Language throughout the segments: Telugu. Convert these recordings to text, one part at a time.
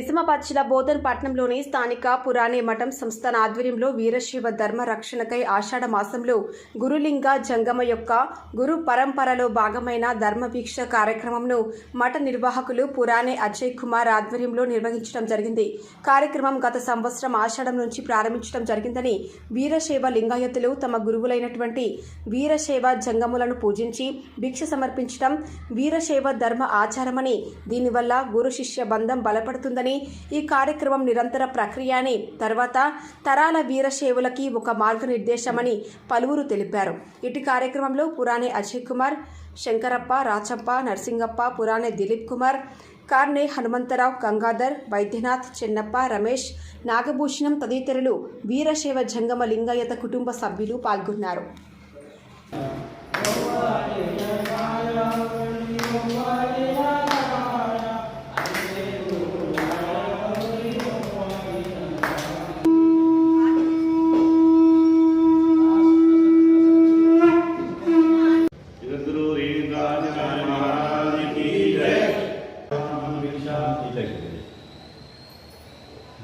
నిజామాబాద్ జిల్లా బోధన్ పట్టణంలోని స్థానిక పురాణే మఠం సంస్థాన ఆధ్వర్యంలో వీరశైవ ధర్మ రక్షణకై ఆషాఢ మాసంలో గురులింగ జంగమ యొక్క గురు పరంపరలో భాగమైన ధర్మవీక్ష కార్యక్రమంను మఠ నిర్వాహకులు పురాణే అజయ్ కుమార్ ఆధ్వర్యంలో నిర్వహించడం జరిగింది. కార్యక్రమం గత సంవత్సరం ఆషాఢం నుంచి ప్రారంభించడం జరిగిందని వీరశైవ లింగాయతులు తమ గురువులైనటువంటి వీరశైవ జంగములను పూజించి భిక్ష సమర్పించడం వీరశైవ ధర్మ ఆచారమని, దీనివల్ల గురు శిష్య బంధం బలపడుతుందని, ఈ కార్యక్రమం నిరంతర ప్రక్రియ అని, తర్వాత తరాల వీరశైవులకి ఒక మార్గనిర్దేశమని పలువురు తెలిపారు. ఇటు కార్యక్రమంలో పురాణే అజయ్ కుమార్, శంకరప్ప, రాచప్ప, నరసింగప్ప, పురాణే దిలీప్ కుమార్, కార్నే హనుమంతరావు, గంగాధర్, వైద్యనాథ్, చెన్నప్ప, రమేష్, నాగభూషణం తదితరులు వీరశైవ జంగమ లింగాయత కుటుంబ సభ్యులు పాల్గొన్నారు.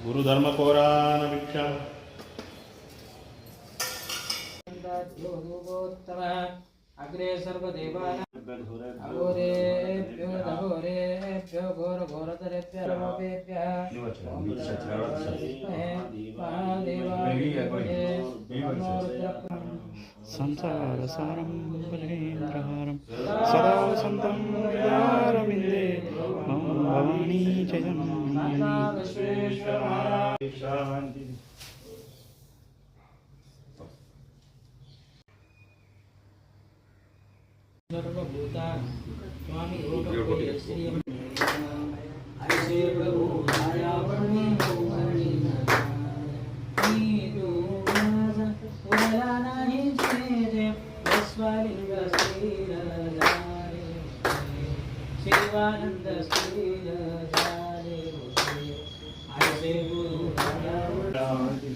गुरु धर्म कोरान भिक्षा अग्रे सर्वदेवानां अघोरेभ्यो दघोरेभ्यो घोरघोरतरेभ्यो रमपेभ्यः संसारसारं भजेन्द्रहारं सदा वसन्तं हृदयारविन्दे मम भवानी च शांति। सर्वभूता स्वामी रूपे श्री ऐसे प्रभु आया वर्णी वर्णी नीतु उदया नहीं छेदे विश्वलिंग श्रीराजारे शिवानंद श्रीराजारे ऐसे गुरु आया वर्णी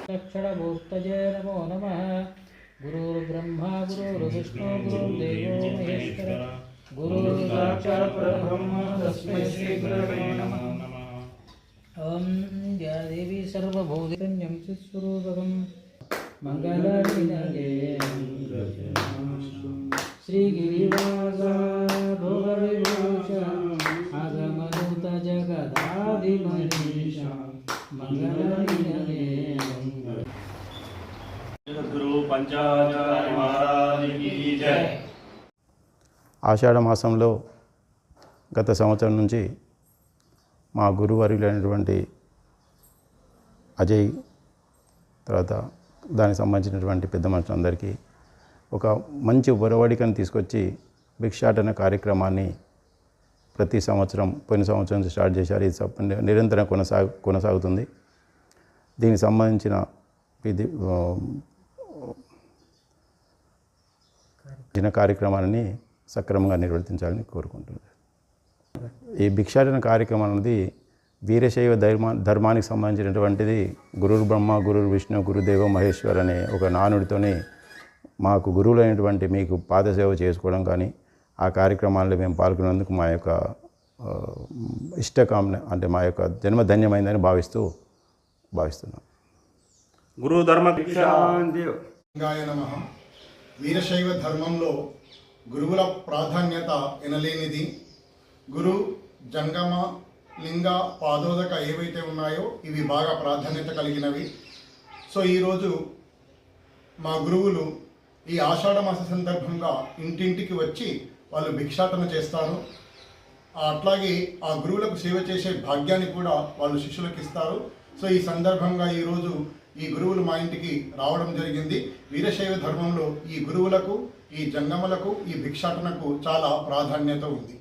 अक्षरभूतये नमो नमः। गुरुर्ब्रह्मा गुरुर्विष्णु गुरुर्देवो महेश्वर गुरुर्साक्षात् परब्रह्म तस्मै श्री गुरवे नमः। ओम या देवी सर्वभूतेन्यं चित्स्वरूपकं मंगलानिनगे श्रीगिरिवास भोगविभूष आगमनुत जगदादिमनीष मंगलानिनगे गुरु पंचाचार्य महाराज की जय। ఆషాఢ మాసంలో గత సంవత్సరం నుంచి మా గురువర్యులైనటువంటి అజయ్, తర్వాత దానికి సంబంధించినటువంటి పెద్ద మనుషులందరికీ ఒక మంచి ఒరవడికను తీసుకొచ్చి భిక్షాటన కార్యక్రమాన్ని ప్రతి సంవత్సరం, పోయిన సంవత్సరం స్టార్ట్ చేశారు. ఇది నిరంతరం కొనసాగుతుంది. దీనికి సంబంధించిన కార్యక్రమాలని సక్రమంగా నిర్వర్తించాలని కోరుకుంటున్నాను. ఈ భిక్షాటన కార్యక్రమం అనేది వీరశైవ ధర్మానికి సంబంధించినటువంటిది. గురుర్ బ్రహ్మ గురుర్ విష్ణు గురుదేవ మహేశ్వర్ అనే ఒక నానుడితోనే మాకు గురువులైనటువంటి మీకు పాదసేవ చేసుకోవడం కానీ, ఆ కార్యక్రమాల్లో మేము పాల్గొన్నందుకు మా యొక్క ఇష్టకామన, అంటే మా యొక్క జన్మధన్యమైందని భావిస్తున్నాం. గురు ధర్మ భిక్షాంతి. నమః. వీరశైవ ధర్మంలో గురువుల ప్రాధాన్యత ఎనలేనిది. గురు, జంగమ, లింగ, పాదోదక ఏవైతే ఉన్నాయో ఇవి బాగా ప్రాధాన్యత కలిగినవి. సో ఈరోజు మా గురువులు ఈ ఆషాఢ మాస సందర్భంగా ఇంటింటికి వచ్చి వాళ్ళు భిక్షాటన చేస్తారు. అట్లాగే ఆ గురువులకు సేవ చేసే భాగ్యాన్ని కూడా వాళ్ళు శిష్యులకు ఇస్తారు. సో ఈ సందర్భంగా ఈరోజు ఈ గురువులు మా ఇంటికి రావడం జరిగింది. వీరశైవ ధర్మంలో ఈ గురువులకు, ఈ జంగములకు, ఈ భిక్షాటనకు చాలా ప్రాధాన్యత ఉంది.